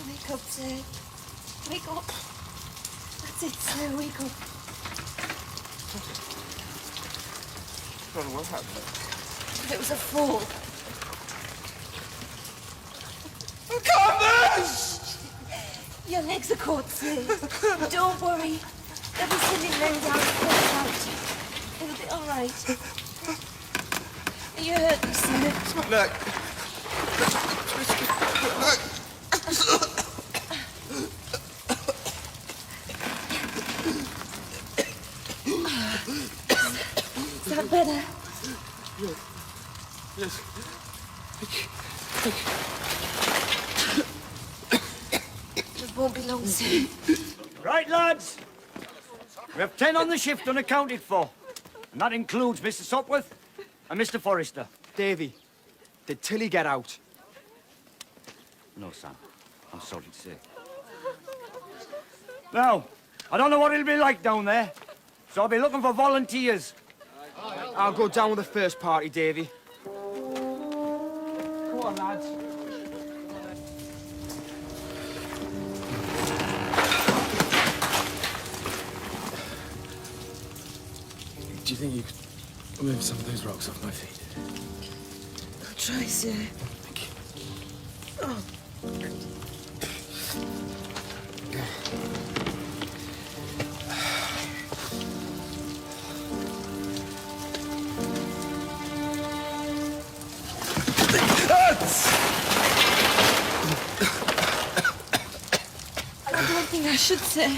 Wake up, sir. Wake up. That's it, sir. Wake up. John, what happened? It was a fall. Candace! Your legs are caught, sir. Don't worry. They'll be sending men down to pull us out. It'll be all right. Are you hurt, sir? It's my neck. Is that better? Yes. It won't be long, sir. Right, lads. We have 10 on the shift unaccounted for. And that includes Mr. Sopwith and Mr. Forrester. Davy, did Tilly get out? No, Sam. I'm sorry to say. Now, I don't know what it'll be like down there, so I'll be looking for volunteers. I'll go down with the first party, Davy. Come on, lads. Do you think you could move some of those rocks off my feet? I'll try, sir. Thank you. I don't think I should, sir.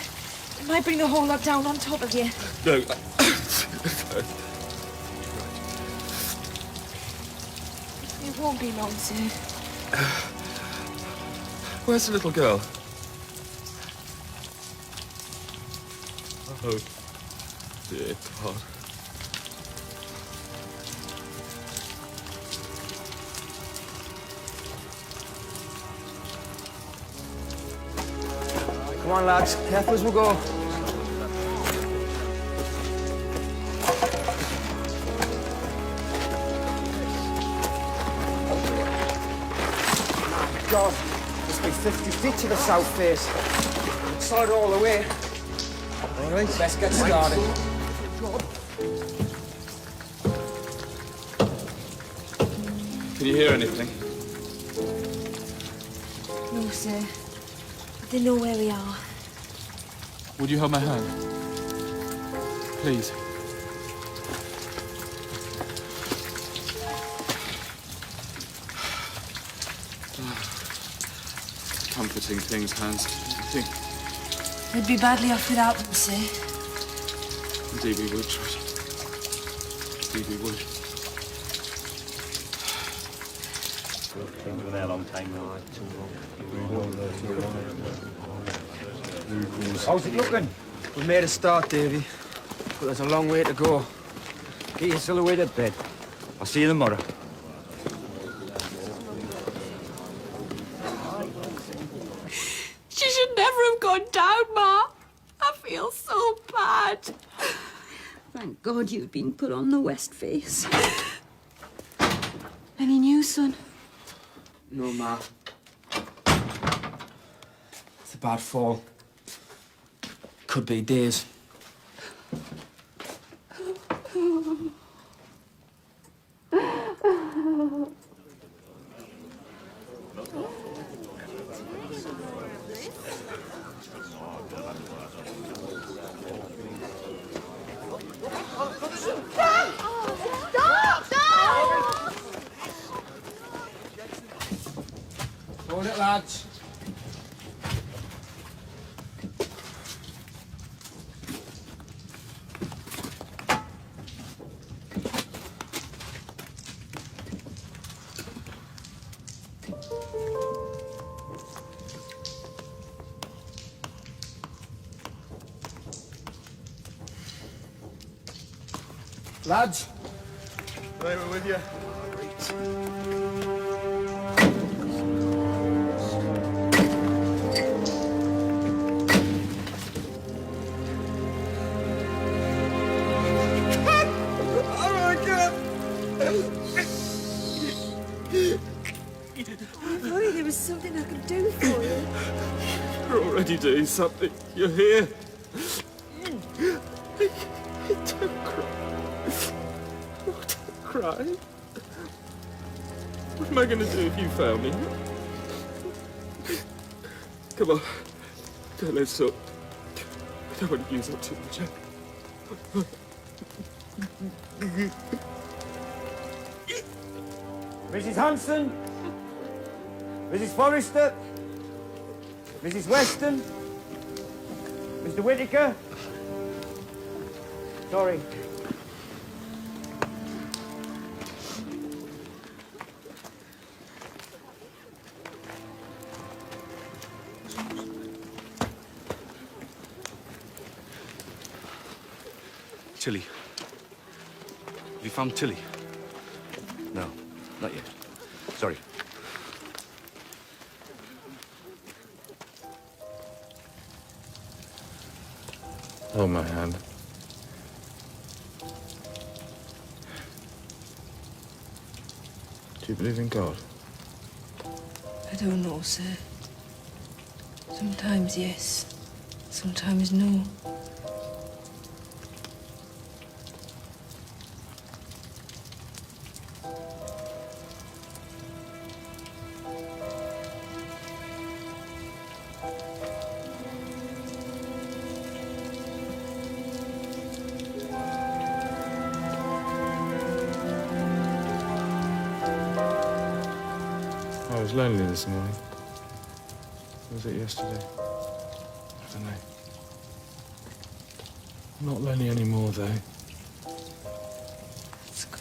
It might bring the whole lot down on top of you. No. It won't be long, sir. Where's the little girl? Oh, dear God. Come on, lads. Careful as we go. God, must be 50 feet to the south face. Slide all the way. All right, let's get started. Can you hear anything? No, sir. They know where we are. Would you hold my hand? Please. Comforting things, Hans. I think We'd be badly off without them, sir. indeed we would, George. Indeed we would. Been there a long time now. How's it looking? We've made a start, Davy, but there's a long way to go. Get your silhouette at bed. I'll see you tomorrow. She should never have gone down, Ma. I feel so bad. Thank God you'd been put on the west face. Any news, son? No, Ma. It's a bad fall. Could be days. Hold it, lads. Lads, They were with you. I'm worried there was something I could do for you. You're already doing something. You're here. Don't cry. Don't cry. What am I going to do if you fail me? Come on. Don't let's talk. I don't want to use up too much. Mrs. Hanson, Mrs. Forrester, Mrs. Weston, Mr. Whittaker. Sorry. Tilly. Have you found Tilly? No, not yet. Sorry. Hold my hand. Do you believe in God? I don't know, sir. Sometimes yes, sometimes no. I was lonely this morning. Was it yesterday? I don't know. I'm not lonely anymore, though. That's good.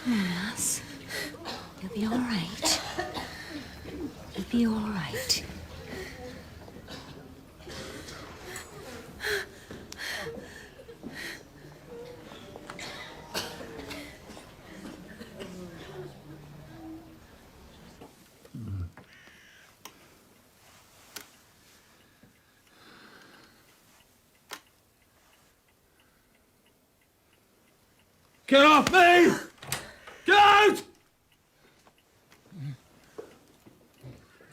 Come on, lass. You'll be all right. You'll be all right. Get off me! Get out!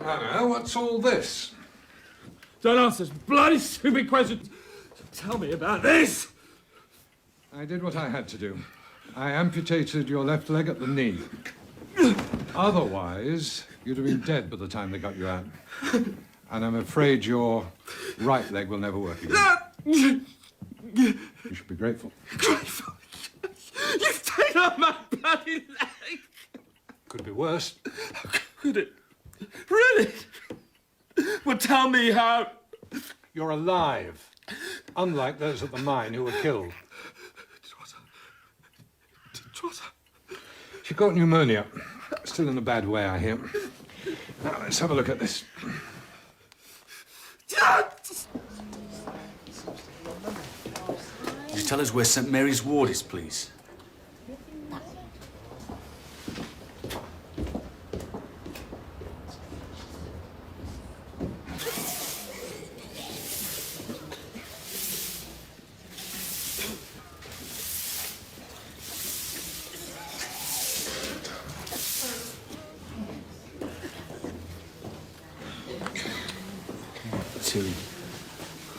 Hannah, what's all this? Don't answer this bloody stupid questions. Tell me about this. I did what I had to do. I amputated your left leg at the knee. Otherwise, you'd have been dead by the time they got you out. And I'm afraid your right leg will never work again. You should be grateful. Grateful. You've taken off my bloody leg. Could be worse. How could it? Really? Well, tell me how. You're alive. Unlike those at the mine who were killed. She caught pneumonia. Still in a bad way, I hear. Now, let's have a look at this. Could you tell us where St Mary's Ward is, please?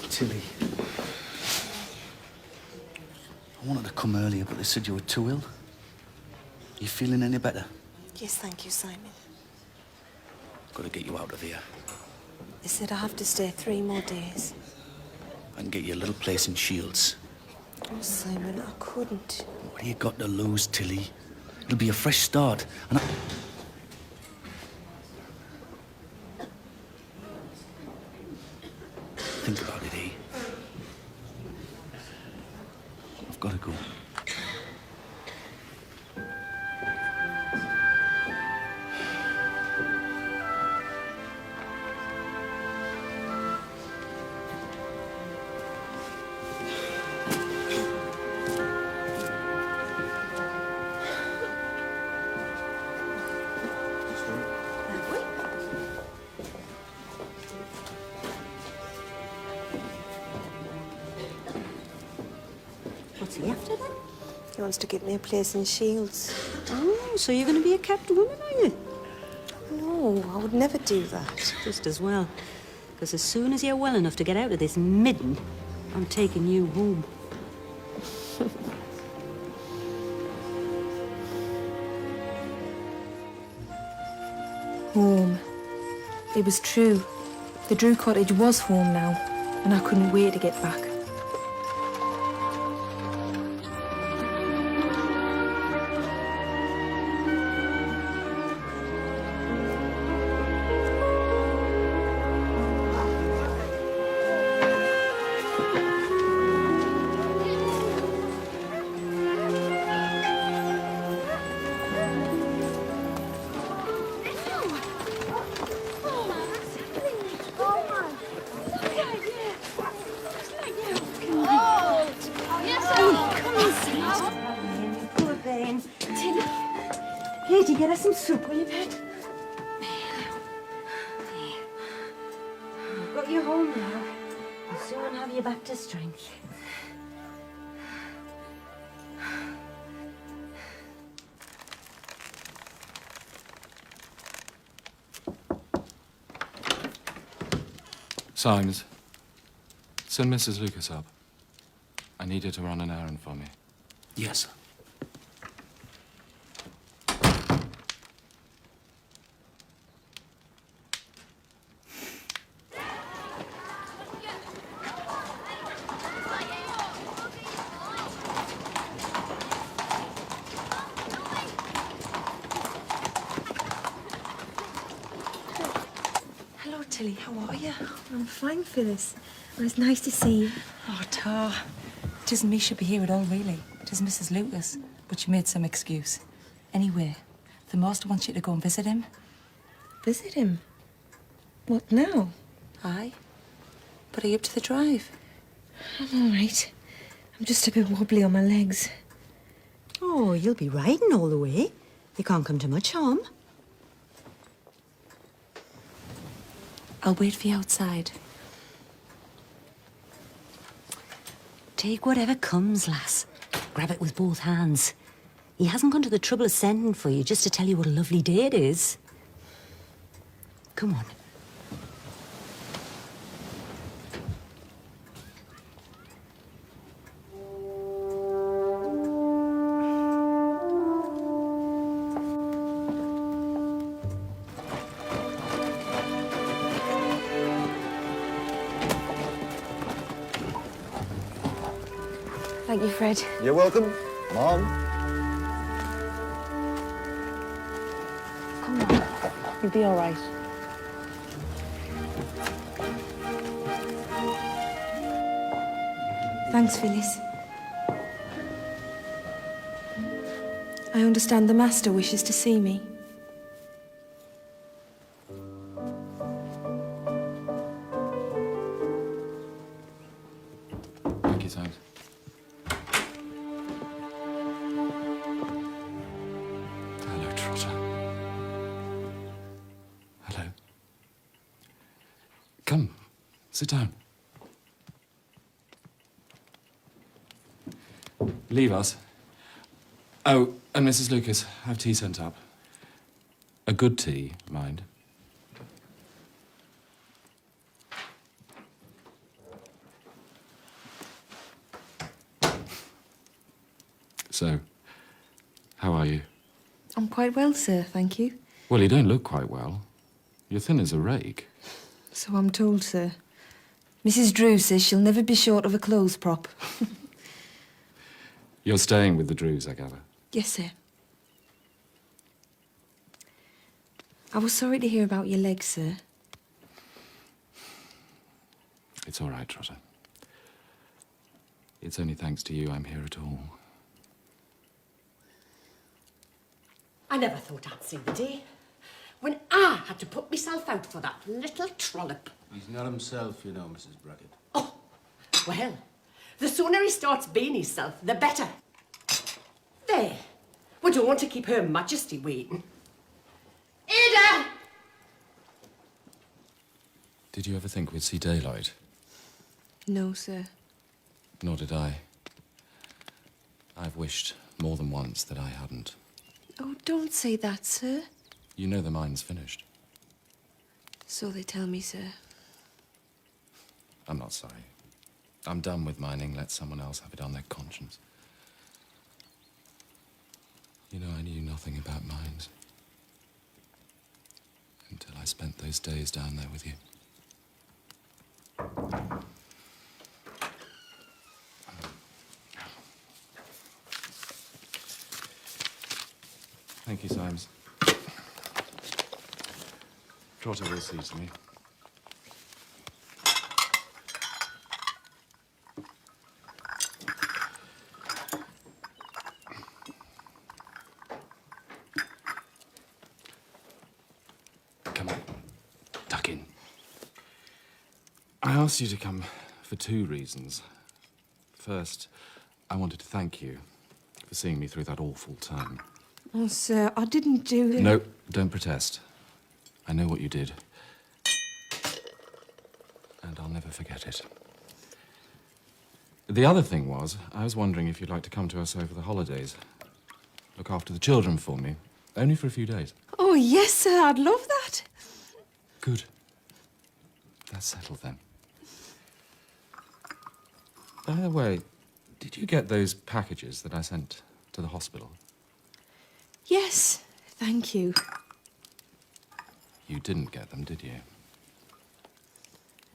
Tilly. I wanted to come earlier, but they said you were too ill. Are you feeling any better? Yes, thank you, Simon. Got to get you out of here. They said I have to stay 3 more days. I can get you a little place in Shields. Oh, Simon, I couldn't. What do you got to lose, Tilly? It'll be a fresh start, and think about it, eh? I've got to go. What's he after then? He wants to give me a place in Shields. Oh, so you're going to be a kept woman, are you? No, I would never do that. Just as well. Because as soon as you're well enough to get out of this midden, I'm taking you home. Home. It was true. The Drew cottage was home now, and I couldn't wait to get back. Here, do you get us some soup, will you, pet? I've got you home now. I'll soon have you back to strength. Symes, send Mrs. Lucas up. I need her to run an errand for me. Yes, sir. Hello, Tilly. How are you? I'm fine, Phyllis. Well, it's nice to see you. Oh, Tar. It isn't me should be here at all, really. It is Mrs. Lucas. But she made some excuse. Anyway, the master wants you to go and visit him. Visit him? What now? Aye. But are you up to the drive? I'm all right. I'm just a bit wobbly on my legs. Oh, you'll be riding all the way. You can't come to much harm. I'll wait for you outside. Take whatever comes, lass. Grab it with both hands. He hasn't gone to the trouble of sending for you just to tell you what a lovely day it is. Come on. Thank you, Fred. You're welcome, Mom. Come on. You'll be all right. Thanks, Phyllis. I understand the master wishes to see me. Thank you, Symes. Hello, Trotter. Hello. Come, sit down. Leave us. Oh, and Mrs. Lucas, have tea sent up. A good tea, mind. So, how are you? I'm quite well, sir, thank you. Well, you don't look quite well. You're thin as a rake. So I'm told, sir. Mrs. Drew says she'll never be short of a clothes prop. You're staying with the Drews, I gather. Yes, sir. I was sorry to hear about your legs, sir. It's all right, Trotter. It's only thanks to you I'm here at all. I never thought I'd see the day when I had to put myself out for that little trollop. He's not himself, you know, Mrs. Brackett. Oh, well, the sooner he starts being himself, the better. There. We don't want to keep Her Majesty waiting. Ada! Did you ever think we'd see daylight? No, sir. Nor did I. I've wished more than once that I hadn't. Oh, don't say that, sir. You know the mine's finished. So they tell me, sir. I'm not sorry. I'm done with mining. Let someone else have it on their conscience. You know, I knew nothing about mines. Until I spent those days down there with you. Thank you, Symes. Trotter will see to me. Come on. Tuck in. I asked you to come for two reasons. First, I wanted to thank you for seeing me through that awful time. Oh, sir, I didn't do it. No, don't protest. I know what you did. And I'll never forget it. The other thing was, I was wondering if you'd like to come to us over the holidays. Look after the children for me. Only for a few days. Oh, yes, sir, I'd love that. Good. That's settled then. By the way, did you get those packages that I sent to the hospital? Yes, thank you. You didn't get them, did you?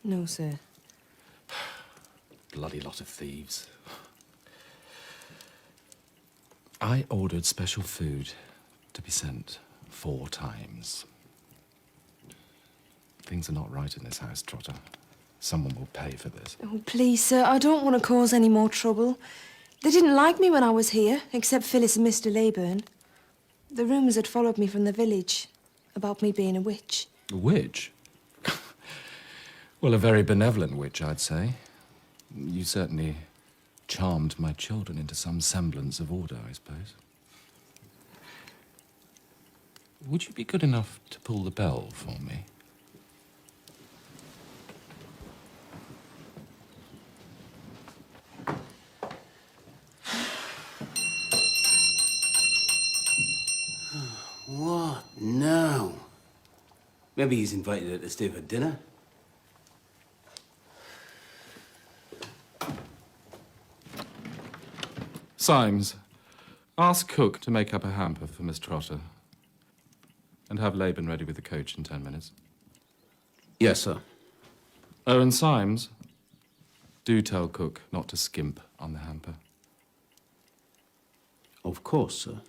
No, sir. Bloody lot of thieves. I ordered special food to be sent 4 times. Things are not right in this house, Trotter. Someone will pay for this. Oh, please, sir, I don't want to cause any more trouble. They didn't like me when I was here, except Phyllis and Mr. Leyburn. The rumours had followed me from the village about me being a witch. A witch? Well, a very benevolent witch, I'd say. You certainly charmed my children into some semblance of order, I suppose. Would you be good enough to pull the bell for me? What now? Maybe he's invited her to stay for dinner. Symes, ask Cook to make up a hamper for Miss Trotter. And have Laban ready with the coach in 10 minutes. Yes, sir. Oh, and Symes, do tell Cook not to skimp on the hamper. Of course, sir.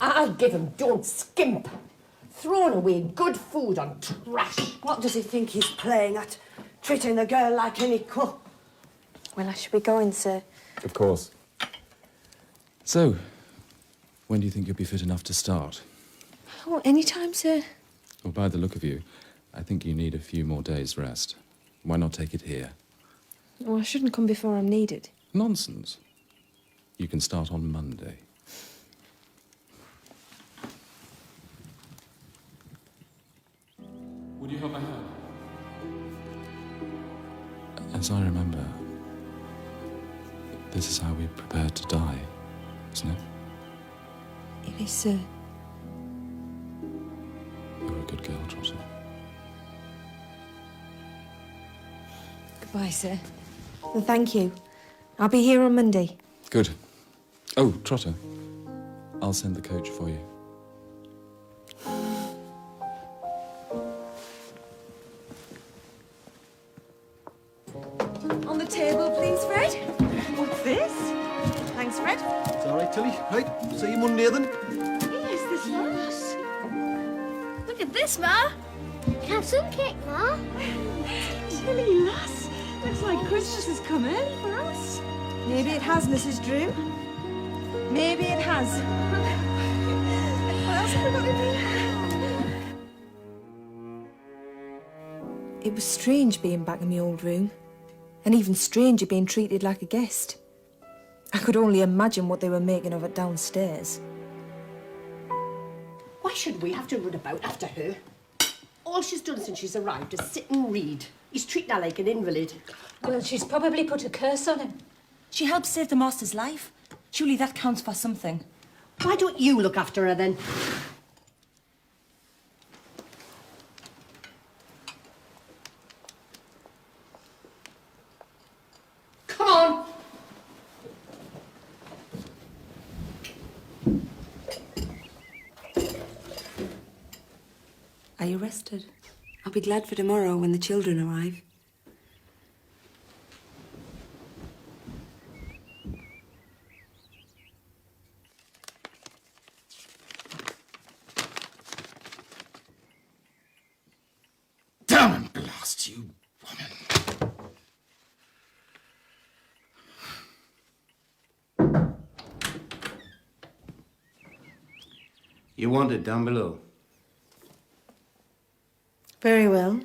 I'll give him, don't skimp. Throwing away good food on trash. What does he think he's playing at? Treating the girl like any cook? Well, I should be going, sir. Of course. So, when do you think you'll be fit enough to start? Oh, any time, sir. Well, by the look of you, I think you need a few more days' rest. Why not take it here? Oh, I shouldn't come before I'm needed. Nonsense. You can start on Monday. Would you help my hand? As I remember, this is how we prepared to die, isn't it? It is, sir. You're a good girl, Trotter. Goodbye, sir. And thank you. I'll be here on Monday. Good. Oh, Trotter, I'll send the coach for you. Here's this loss. Look at this, Ma. Have some cake, Ma. Silly lass. Looks like Christmas has come early for us. Maybe it has, Mrs. Drew. Maybe it has. What else have we got in here? It was strange being back in my old room. And even stranger being treated like a guest. I could only imagine what they were making of it downstairs. Why should we have to run about after her? All she's done since she's arrived is sit and read. He's treating her like an invalid. Well, she's probably put a curse on him. She helped save the master's life. Surely that counts for something. Why don't you look after her then? Come on! Are you rested? I'll be glad for tomorrow when the children arrive. Damn and blast you, woman. You want it down below. Very well.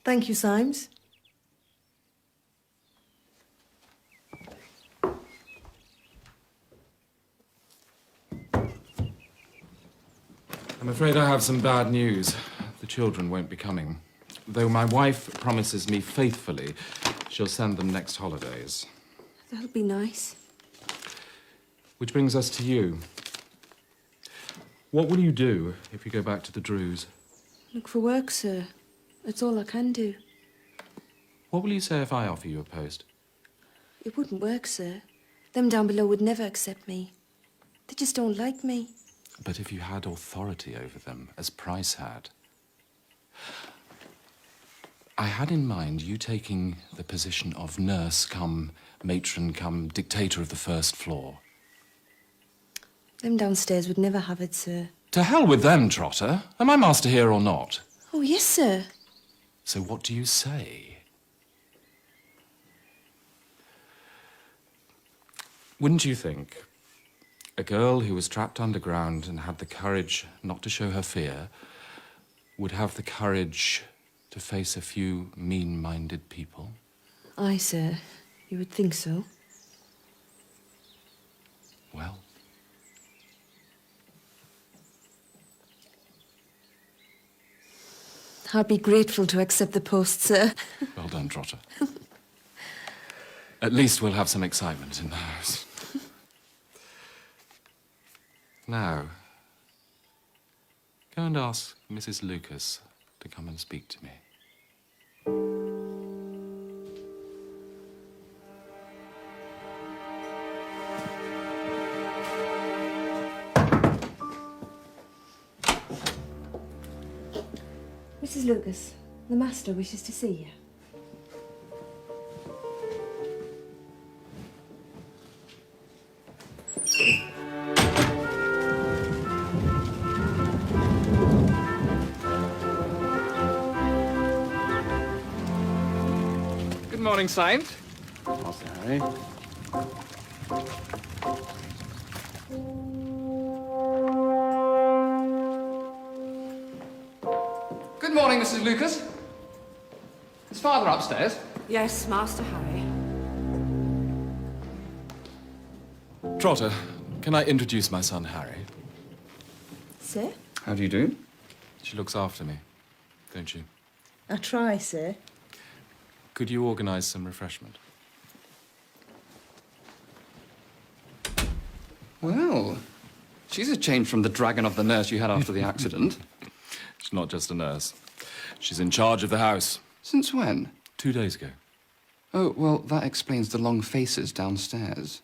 Thank you, Symes. I'm afraid I have some bad news. The children won't be coming. Though my wife promises me faithfully she'll send them next holidays. That'll be nice. Which brings us to you. What will you do if you go back to the Drews? Look for work, sir. That's all I can do. What will you say if I offer you a post? It wouldn't work, sir. Them down below would never accept me. They just don't like me. But if you had authority over them, as Price had. I had in mind you taking the position of nurse come matron come dictator of the first floor. Them downstairs would never have it, sir. To hell with them, Trotter. Am I master here or not? Oh, yes, sir. So what do you say? Wouldn't you think a girl who was trapped underground and had the courage not to show her fear would have the courage to face a few mean-minded people? Aye, sir. You would think so. Well. I'd be grateful to accept the post, sir. Well done, Trotter. At least we'll have some excitement in the house. Now, go and ask Mrs. Lucas to come and speak to me. Mrs. Lucas, the master wishes to see you. Good morning, Saint. Master Harry. Good morning, Mrs. Lucas. Is Father upstairs? Yes, Master Harry. Trotter, can I introduce my son, Harry? Sir? How do you do? She looks after me, don't you? I try, sir. Could you organise some refreshment? Well, she's a change from the dragon of the nurse you had after the accident. She's not just a nurse. She's in charge of the house. Since when? 2 days ago. Oh, well, that explains the long faces downstairs.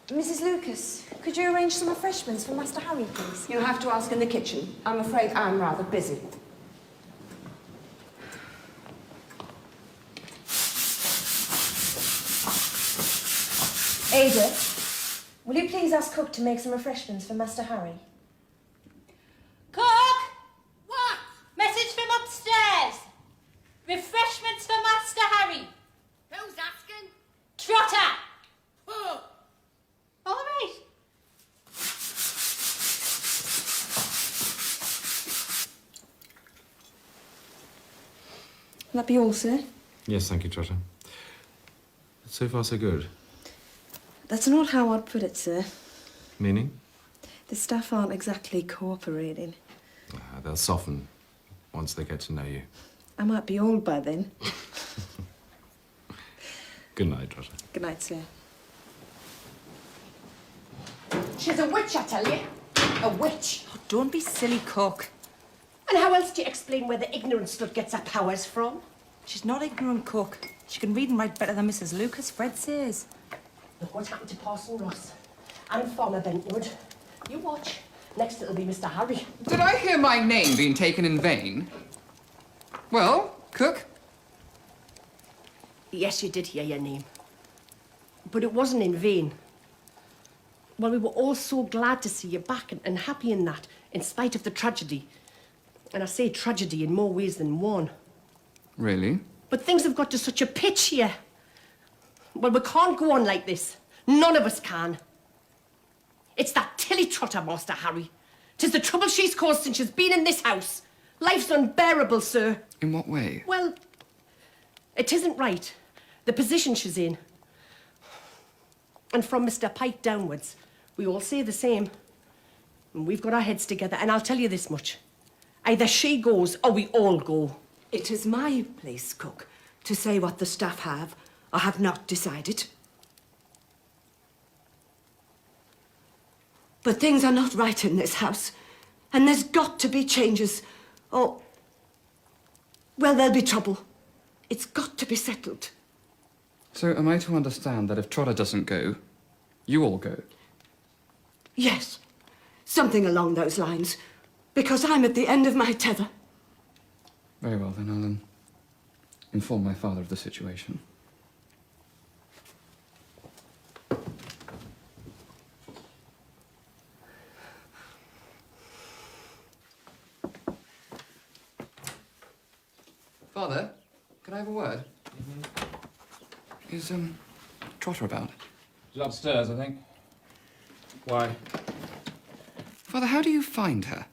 Mrs. Lucas, could you arrange some refreshments for Master Harry, please? You'll have to ask in the kitchen. I'm afraid I'm rather busy. Ada, Will you please ask Cook to make some refreshments for Master Harry? Cook! What? Message from upstairs. Refreshments for Master Harry. Who's asking? Trotter! Oh. All right. Will that be all, sir? Yes, thank you, Trotter. So far, so good. That's not how I'd put it, sir. Meaning? The staff aren't exactly cooperating. They'll soften once they get to know you. I might be old by then. Good night, Trotter. Good night, sir. She's a witch, I tell you. A witch. Oh, don't be silly, Cook. And how else do you explain where the ignorant slut gets her powers from? She's not ignorant, Cook. She can read and write better than Mrs. Lucas, Fred says. Look what happened to Parson Ross and Farmer Bentwood. You watch. Next it'll be Mr. Harry. Did I hear my name being taken in vain? Well, Cook? Yes, you did hear your name. But it wasn't in vain. Well, we were all so glad to see you back and happy in that, in spite of the tragedy. And I say tragedy in more ways than one. Really? But things have got to such a pitch here. Well, we can't go on like this. None of us can. It's that Tilly Trotter, Master Harry. 'Tis the trouble she's caused since she's been in this house. Life's unbearable, sir. In what way? Well, it isn't right, the position she's in. And from Mr. Pike downwards, we all say the same. And we've got our heads together, and I'll tell you this much. Either she goes, or we all go. It is my place, Cook, to say what the staff have or have not decided. But things are not right in this house, and there's got to be changes, or... well, there'll be trouble. It's got to be settled. So am I to understand that if Trotter doesn't go, you all go? Yes, something along those lines, because I'm at the end of my tether. Very well, then I'll inform my father of the situation. Father, can I have a word? Is, Trotter about? She's upstairs, I think. Why? Father, how do you find her?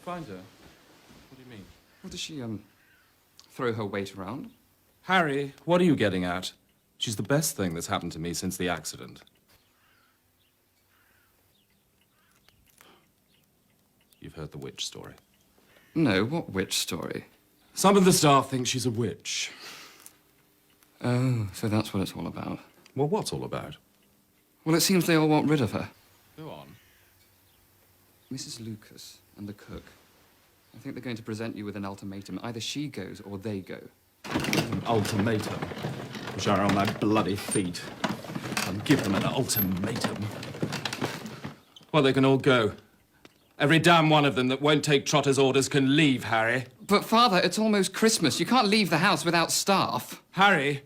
Find her? What do you mean? Well, does she, throw her weight around? Harry, what are you getting at? She's the best thing that's happened to me since the accident. You've heard the witch story. No, what witch story? Some of the staff think she's a witch. Oh, so that's what it's all about. Well, what's all about? Well, it seems they all want rid of her. Go on. Mrs. Lucas and the cook. I think they're going to present you with an ultimatum. Either she goes or they go. An ultimatum? Which are on my bloody feet. I'll give them an ultimatum. Well, they can all go. Every damn one of them that won't take Trotter's orders can leave, Harry. But, Father, it's almost Christmas. You can't leave the house without staff. Harry,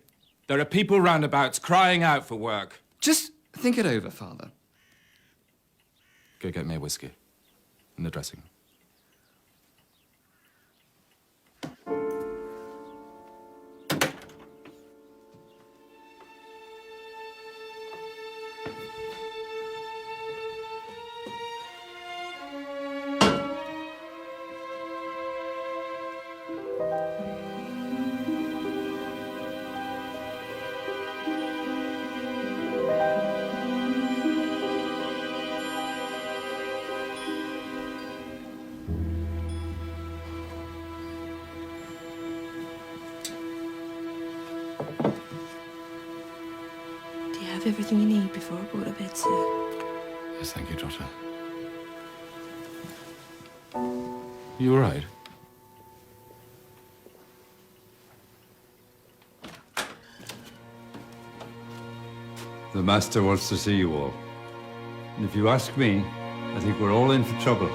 there are people roundabouts crying out for work. Just think it over, Father. Go get me a whiskey. In the dressing room. Have everything you need before I go to bed, sir? Yes, thank you, Trotter. You all right? The Master wants to see you all. And if you ask me, I think we're all in for trouble.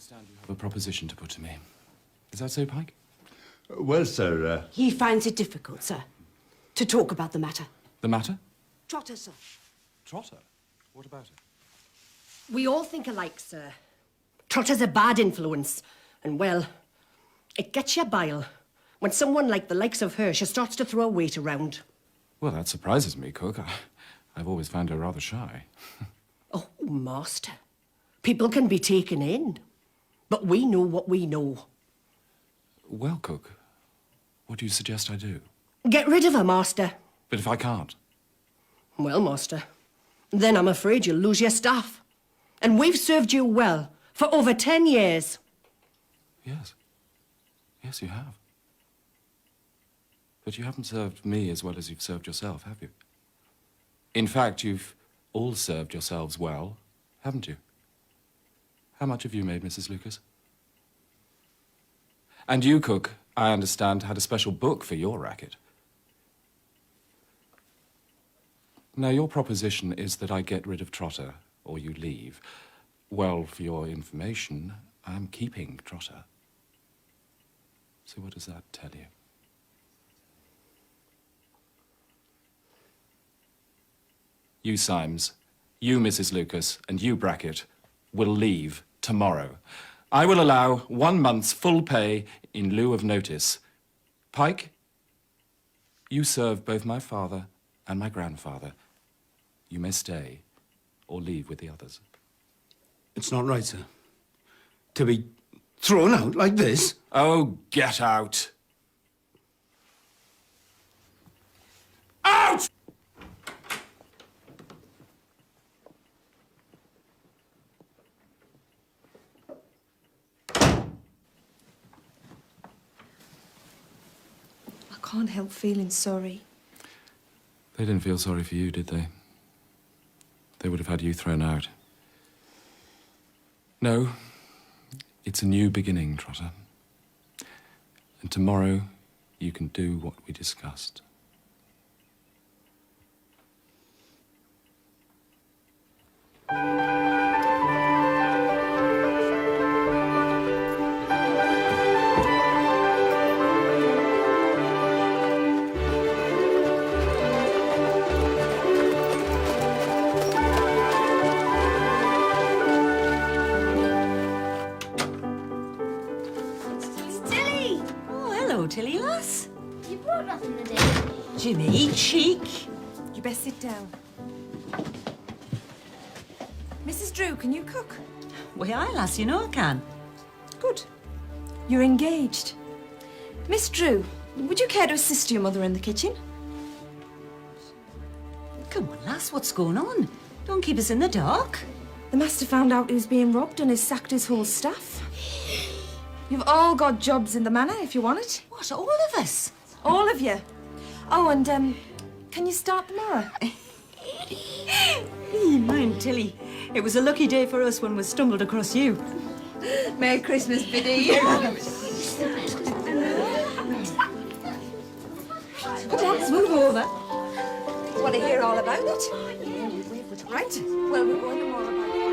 understand you have a proposition to put to me. Is that so, Pike? Well, sir, He finds it difficult, sir, to talk about the matter. The matter? Trotter, sir. Trotter? What about it? We all think alike, sir. Trotter's a bad influence. And, well, it gets you bile. When someone like the likes of her, she starts to throw her weight around. Well, that surprises me, Cook. I've always found her rather shy. Oh, Master. People can be taken in. But we know what we know. Well, Cook, what do you suggest I do? Get rid of her, Master. But if I can't? Well, Master, then I'm afraid you'll lose your staff. And we've served you well for over 10 years. Yes. Yes, you have. But you haven't served me as well as you've served yourself, have you? In fact, you've all served yourselves well, haven't you? How much have you made, Mrs. Lucas? And you, Cook, I understand, had a special book for your racket. Now, your proposition is that I get rid of Trotter, or you leave. Well, for your information, I'm keeping Trotter. So what does that tell you? You, Symes, you, Mrs. Lucas, and you, Brackett, will leave tomorrow. I will allow 1 month's full pay in lieu of notice. Pike, you serve both my father and my grandfather. You may stay or leave with the others. It's not right, sir. To be thrown out like this. Oh, get out! Out! I can't help feeling sorry. They didn't feel sorry for you, did they? They would have had you thrown out. No, it's a new beginning, Trotter. And tomorrow, you can do what we discussed. Tilly! Oh, hello, Tilly lass. You brought nothing today. Jimmy, cheek. You best sit down. Mrs. Drew, can you cook? Well, aye, lass, you know I can. Good. You're engaged. Miss Drew, would you care to assist your mother in the kitchen? Come on, lass, what's going on? Don't keep us in the dark. The master found out he was being robbed and has sacked his whole staff. You've all got jobs in the manor if you want it. What, all of us? All of you. Oh, and, can you start tomorrow? Mind, Tilly, it was a lucky day for us when we stumbled across you. Merry Christmas, Biddy. Come on, let's move over. Want to hear all about it? Right. Well, we're going to more about it.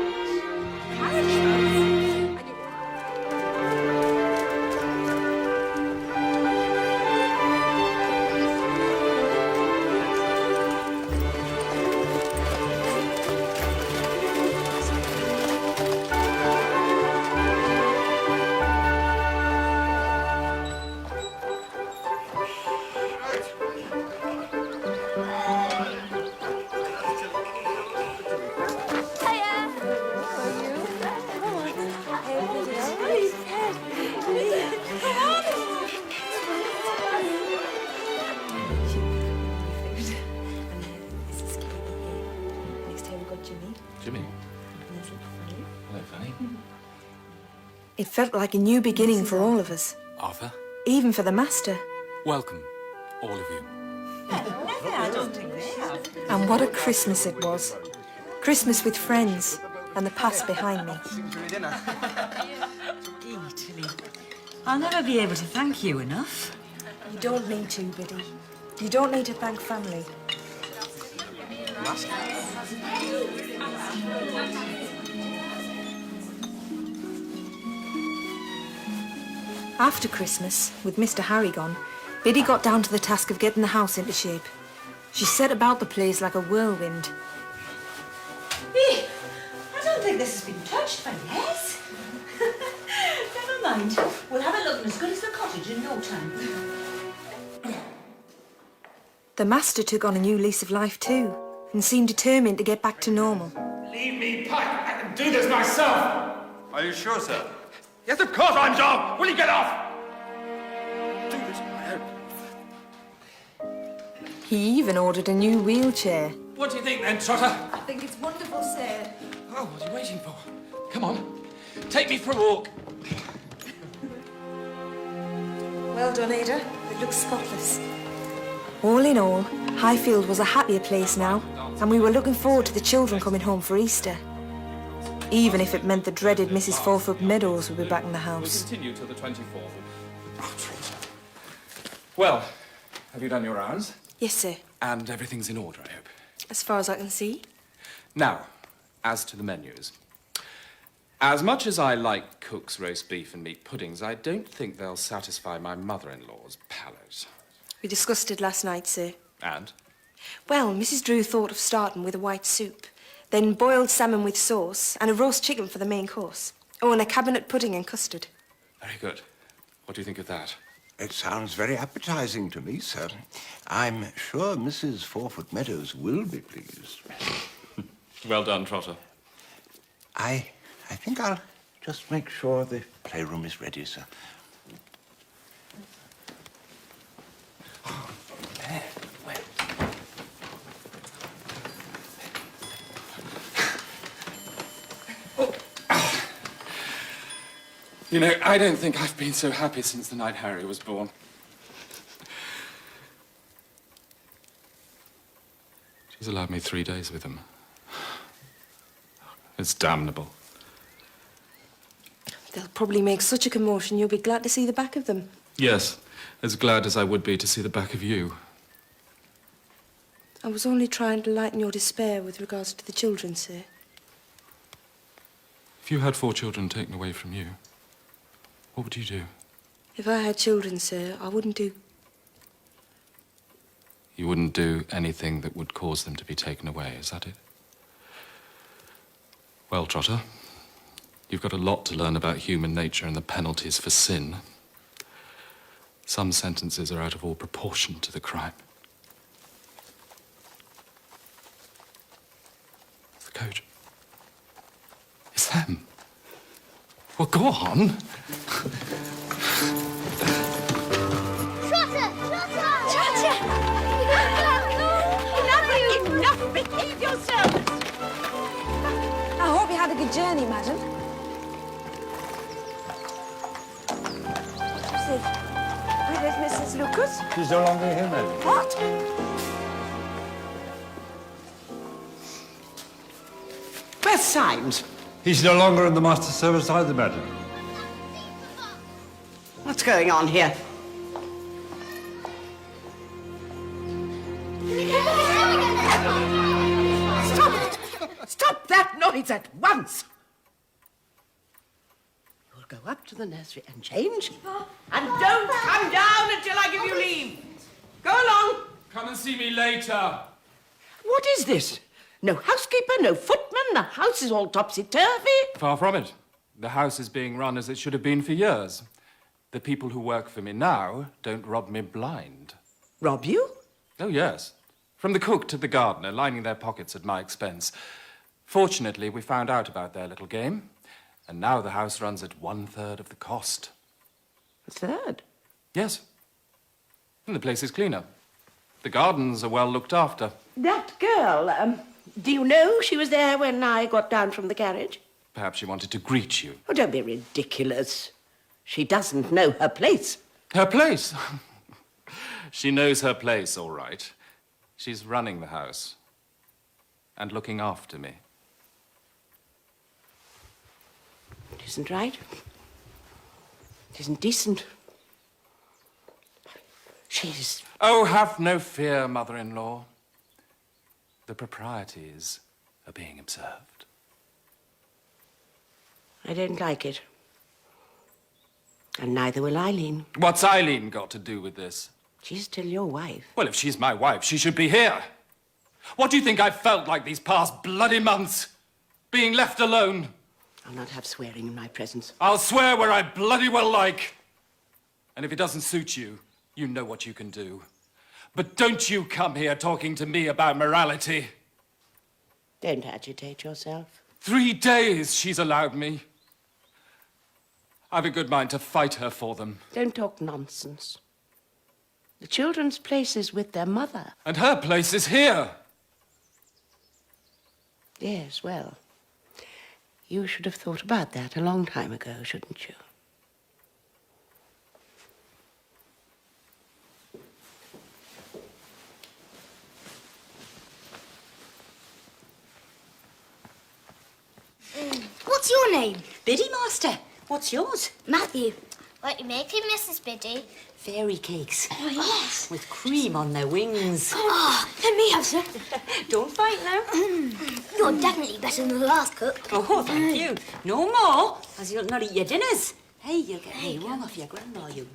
Jimmy. Hello, Fanny. It felt like a new beginning for all of us, Arthur, even for the master. welcome, all of you. I don't think they have. And what a Christmas it was. Christmas with friends and the past behind me. Gee, Tilly, I'll never be able to thank you enough. You don't need to, Biddy. You don't need to thank family. After Christmas, with Mr. Harry gone, Biddy got down to the task of getting the house into shape. She set about the place like a whirlwind. I don't think this has been touched for years. Never mind. We'll have it looking as good as the cottage in no time. The master took on a new lease of life too, and seemed determined to get back to normal. Leave me, Pike. I can do this myself. Are you sure, sir? Yes, of course I'm sure. Will you get off? Do this on my own. He even ordered a new wheelchair. What do you think then, Trotter? I think it's wonderful, sir. Oh, what are you waiting for? Come on, take me for a walk. Well done, Ada. It looks spotless. All in all, Highfield was a happier place now, and we were looking forward to the children coming home for Easter. Even if it meant the dreaded Mrs. Forthwood Meadows would be back in the house. We'll continue till the 24th. Oh, Trotter. Well, have you done your rounds? Yes, sir. And everything's in order, I hope. As far as I can see. Now, as to the menus. As much as I like Cook's roast beef and meat puddings, I don't think they'll satisfy my mother-in-law's palate. We discussed it last night, sir. And? Well, Mrs. Drew thought of starting with a white soup, then boiled salmon with sauce, and a roast chicken for the main course. Oh, and a cabinet pudding and custard. Very good. What do you think of that? It sounds very appetizing to me, sir. I'm sure Mrs. Forford Meadows will be pleased. Well done, Trotter. I think I'll just make sure the playroom is ready, sir. You know, I don't think I've been so happy since the night Harry was born. She's allowed me 3 days with him. It's damnable. They'll probably make such a commotion you'll be glad to see the back of them. Yes, as glad as I would be to see the back of you. I was only trying to lighten your despair with regards to the children, sir. If you had 4 children taken away from you, what would you do? If I had children, sir, I wouldn't do... You wouldn't do anything that would cause them to be taken away, is that it? Well, Trotter, you've got a lot to learn about human nature and the penalties for sin. Some sentences are out of all proportion to the crime. It's the coach. It's them. Well, go on. Enough! Behave yourselves! I hope you had a good journey, madam. Where is Mrs. Lucas? She's no longer here, madam. What? Where's Symes? He's no longer in the master's service either, madam. What's going on here? Stop it! Stop that noise at once! You'll go up to the nursery and change. And don't come down until I give you leave. Go along. Come and see me later. What is this? No housekeeper, no footman, the house is all topsy-turvy. Far from it. The house is being run as it should have been for years. The people who work for me now don't rob me blind. Rob you? Oh, yes. From the cook to the gardener, lining their pockets at my expense. Fortunately, we found out about their little game, and now the house runs at 1/3 of the cost. 1/3? Yes. And the place is cleaner. The gardens are well looked after. That girl, do you know she was there when I got down from the carriage? Perhaps she wanted to greet you. Oh, don't be ridiculous. She doesn't know her place. Her place? She knows her place, all right. She's running the house and looking after me. It isn't right. It isn't decent. She's... Oh, have no fear, mother-in-law. The proprieties are being observed. I don't like it. And neither will Eileen. What's Eileen got to do with this? She's still your wife. Well, if she's my wife, she should be here. What do you think I've felt like these past bloody months? Being left alone? I'll not have swearing in my presence. I'll swear where I bloody well like. And if it doesn't suit you, you know what you can do. But don't you come here talking to me about morality. Don't agitate yourself. 3 days she's allowed me. I've a good mind to fight her for them. Don't talk nonsense. The children's place is with their mother. And her place is here. Yes, well, you should have thought about that a long time ago, shouldn't you? What's your name? Biddy, Master. What's yours? Matthew. What you making, Mrs. Biddy? Fairy cakes. Oh, yes. With cream on their wings. Oh, let me have some. Don't fight now. You're definitely better than the last cook. Oh, thank you. No more, as you'll not eat your dinners. Hey, you'll get me warm off your grandma, you.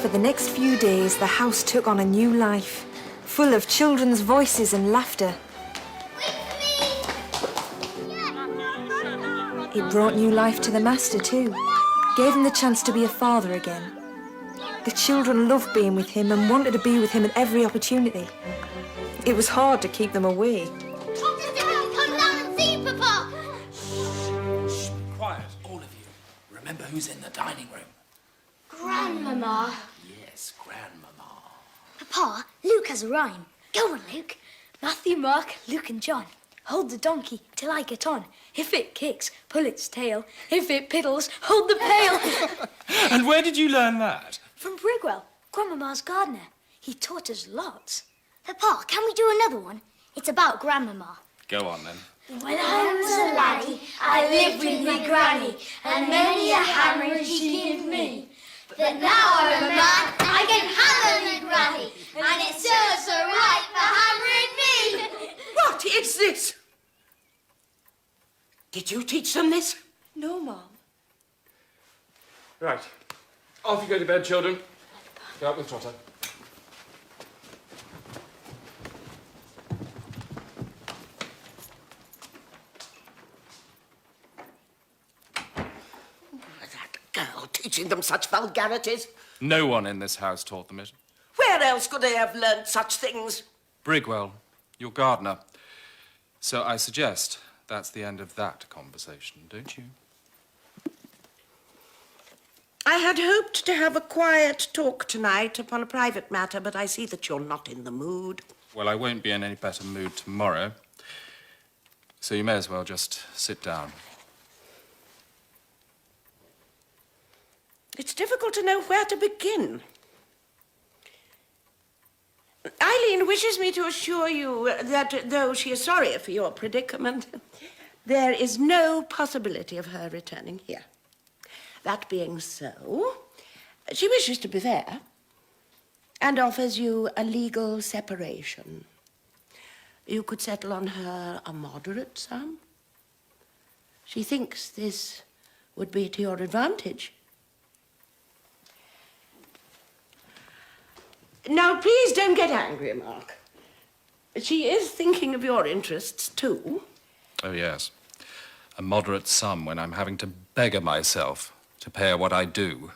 For the next few days, the house took on a new life, full of children's voices and laughter. It brought new life to the master too, gave him the chance to be a father again. The children loved being with him and wanted to be with him at every opportunity. It was hard to keep them away. Come down and see, Papa. Quiet, all of you. Remember who's in the dining room. Grandmama. Yes, Grandmama. Papa, Luke has a rhyme. Go on, Luke. Matthew, Mark, Luke and John. Hold the donkey till I get on. If it kicks, pull its tail. If it piddles, hold the pail. And where did you learn that? From Brigwell, Grandmama's gardener. He taught us lots. Papa, can we do another one? It's about Grandmama. Go on, then. When I was a laddie, I lived with me granny, and many a hammering she gave me. But now I'm a man, I can hammer me granny, and it serves her right for hammering me. What is this? Did you teach them this? No, Mom. Right. Off you go to bed, children. Go out with Trotter. That girl teaching them such vulgarities. No one in this house taught them it. Where else could they have learnt such things? Brigwell, your gardener. So I suggest that's the end of that conversation, don't you? I had hoped to have a quiet talk tonight upon a private matter, but I see that you're not in the mood. Well, I won't be in any better mood tomorrow. So you may as well just sit down. It's difficult to know where to begin. Eileen wishes me to assure you that though she is sorry for your predicament, there is no possibility of her returning here. That being so, she wishes to be there and offers you a legal separation. You could settle on her a moderate sum. She thinks this would be to your advantage. Now, please don't get angry, Mark. She is thinking of your interests, too. Oh, yes. A moderate sum when I'm having to beggar myself to pay her what I do.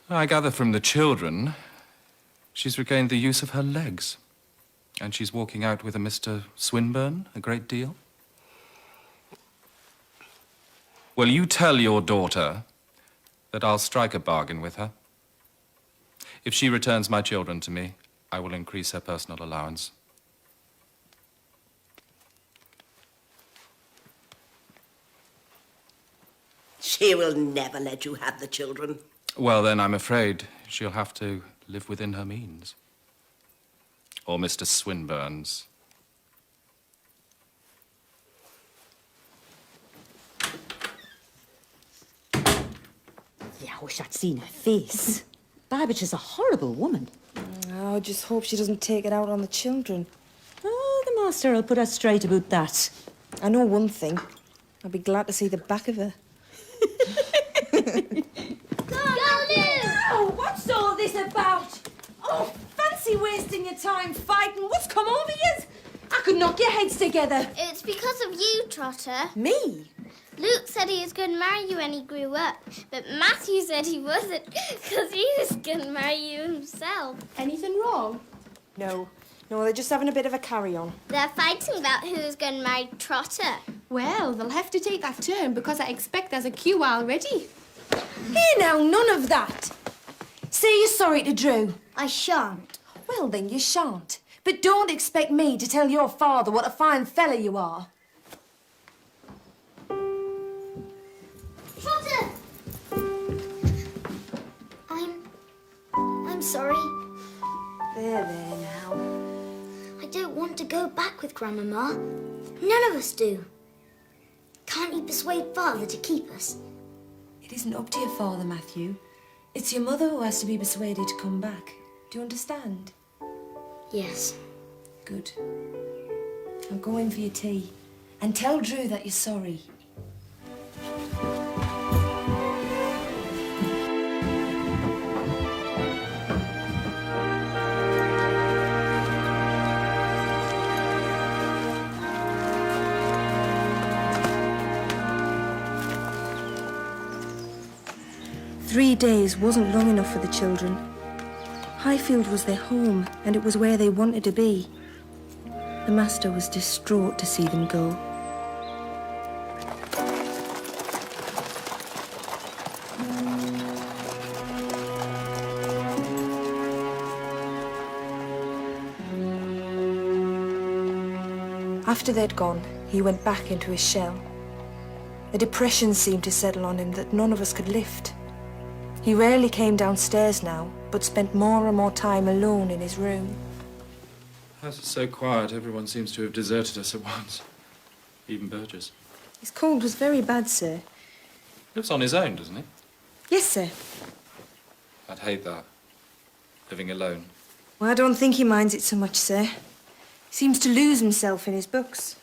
I gather from the children, she's regained the use of her legs. And she's walking out with a Mr. Swinburne a great deal. Well, you tell your daughter that I'll strike a bargain with her. If she returns my children to me, I will increase her personal allowance. She will never let you have the children. Well, then I'm afraid she'll have to live within her means. Or Mr. Swinburne's. Yeah, I wish I'd seen her face. Babbage is a horrible woman. I just hope she doesn't take it out on the children. Oh, the Master will put us straight about that. I know one thing. I'll be glad to see the back of her. Oh, what's all this about? Oh, fancy wasting your time fighting. What's come over you? I could knock your heads together. It's because of you, Trotter. Me? Luke said he was going to marry you when he grew up, but Matthew said he wasn't because he was going to marry you himself. Anything wrong? No. No, they're just having a bit of a carry-on. They're fighting about who's going to marry Trotter. Well, they'll have to take that turn because I expect there's a queue already. Here now, none of that. Say you're sorry to Drew. I shan't. Well, then you shan't. But don't expect me to tell your father what a fine fella you are. Trotter! I'm sorry. There now. I don't want to go back with Grandmama. None of us do. Can't you persuade Father to keep us? It isn't up to your father, Matthew. It's your mother who has to be persuaded to come back. Do you understand? Yes. Good. Now go in for your tea and tell Drew that you're sorry. 3 days wasn't long enough for the children. Highfield was their home, and it was where they wanted to be. The master was distraught to see them go. After they'd gone, he went back into his shell. A depression seemed to settle on him that none of us could lift. He rarely came downstairs now, but spent more and more time alone in his room. House is so quiet, everyone seems to have deserted us at once. Even Burgess. His cold was very bad, sir. Lives on his own, doesn't he? Yes, sir. I'd hate that. Living alone. Well, I don't think he minds it so much, sir. He seems to lose himself in his books.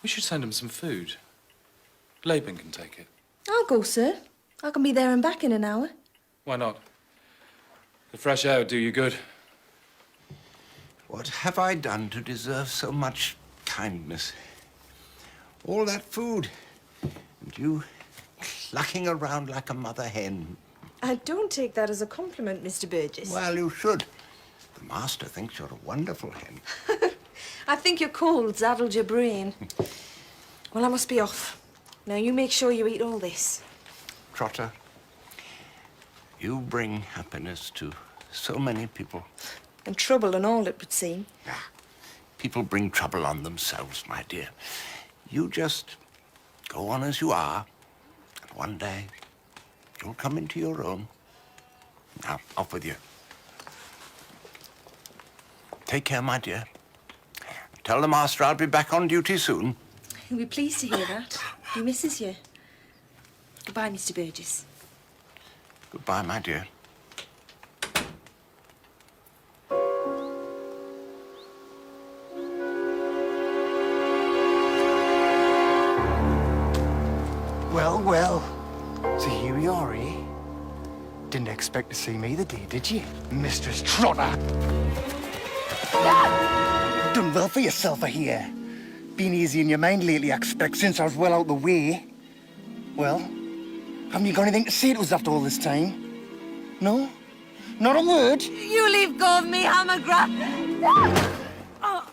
We should send him some food. Laban can take it. I'll go, sir. I can be there and back in an hour. Why not? The fresh air would do you good. What have I done to deserve so much kindness? All that food, and you clucking around like a mother hen. I don't take that as a compliment, Mr. Burgess. Well, you should. The master thinks you're a wonderful hen. I think your cold's addled your brain. Well, I must be off. Now, you make sure you eat all this. Trotter, you bring happiness to so many people. And trouble and all, it would seem. People bring trouble on themselves, my dear. You just go on as you are, and one day you'll come into your own. Now, off with you. Take care, my dear. Tell the master I'll be back on duty soon. He'll be pleased to hear that. He misses you. Goodbye, Mr. Burgess. Goodbye, my dear. Well, well. So here we are, eh? Didn't expect to see me the day, did you, Mistress Trotter? Done well for yourself, I hear. Been easy in your mind lately, I expect, since I was well out the way. Well, haven't you got anything to say to us after all this time? No? Not a word? You leave go of me, Hammergraf. Oh.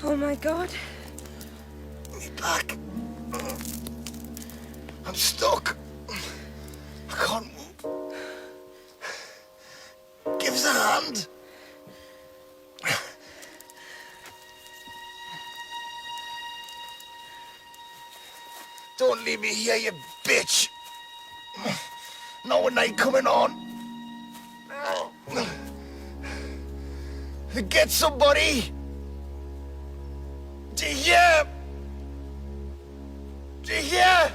Oh, my God. Me back. I'm stuck. I can't move. Give us a hand. Don't leave me here, you bitch. No night coming on. Get somebody. Do you hear? Do you hear?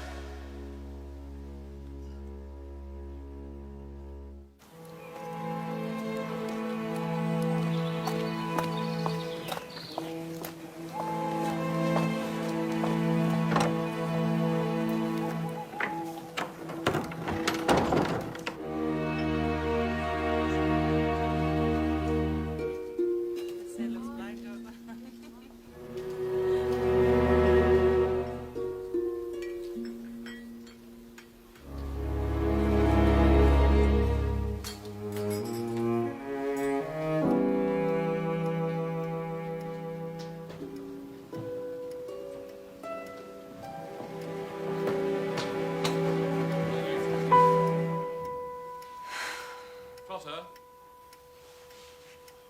Trotter?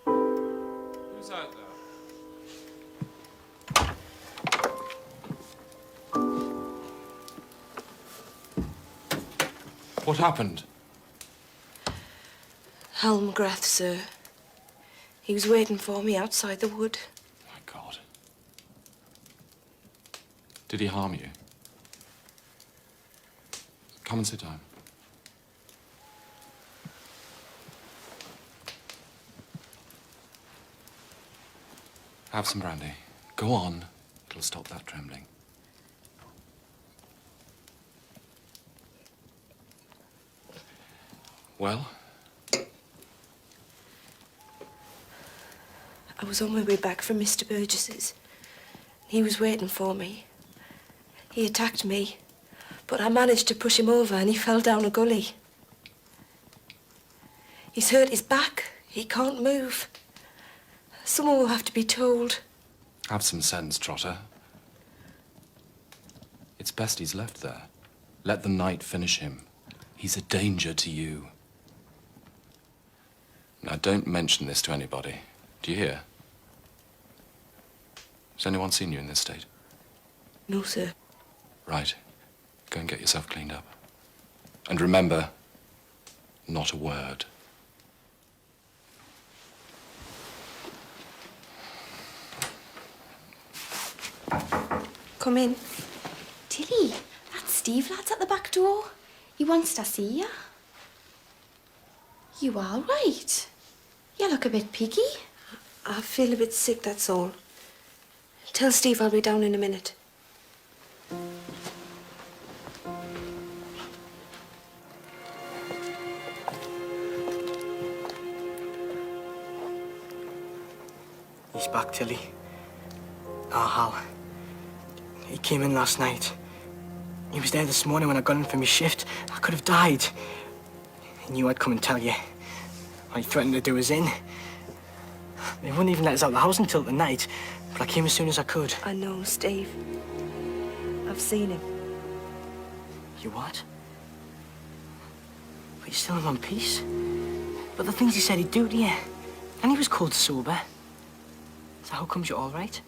Who's out there? What happened? Helmgrath, sir. He was waiting for me outside the wood. My God. Did he harm you? Come and sit down. Have some brandy. Go on. It'll stop that trembling. Well? I was on my way back from Mr. Burgess's. He was waiting for me. He attacked me, but I managed to push him over and he fell down a gully. He's hurt his back. He can't move. Someone will have to be told. Have some sense, Trotter. It's best he's left there. Let the night finish him. He's a danger to you. Now, don't mention this to anybody. Do you hear? Has anyone seen you in this state? No, sir. Right. Go and get yourself cleaned up. And remember, not a word. Come in. Tilly, that's Steve lad's at the back door. He wants to see ya. You all right? You look a bit piggy. I feel a bit sick, that's all. Tell Steve I'll be down in a minute. He's back, Tilly. Our Hal. He came in last night. He was there this morning when I got in from his shift. I could have died. He knew I'd come and tell you. He threatened to do us in. They wouldn't even let us out of the house until the night, but I came as soon as I could. I know, Steve. I've seen him. You what? But you're still in one piece. But the things he said he'd do to you. And he was cold sober. So how comes you're all right?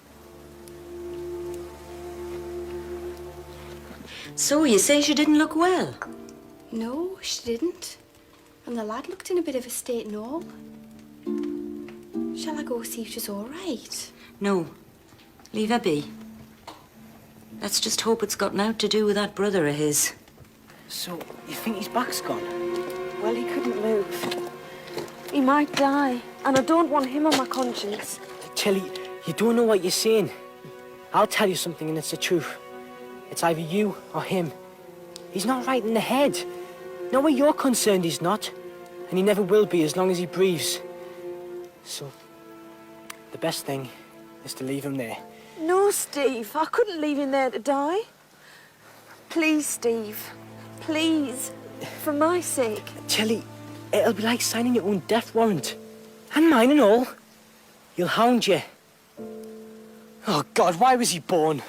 So you say she didn't look well? No, she didn't. And the lad looked in a bit of a state and all. Shall I go see if she's all right? No. Leave her be. Let's just hope it's got naught to do with that brother of his. So, you think his back's gone? Well, he couldn't move. He might die, and I don't want him on my conscience. Tilly, you don't know what you're saying. I'll tell you something and it's the truth. It's either you or him. He's not right in the head. Not where you're concerned, he's not. And he never will be as long as he breathes. So, the best thing is to leave him there. No, Steve. I couldn't leave him there to die. Please, Steve. Please. For my sake. Tilly, it'll be like signing your own death warrant. And mine and all. He'll hound you. Oh, God, why was he born?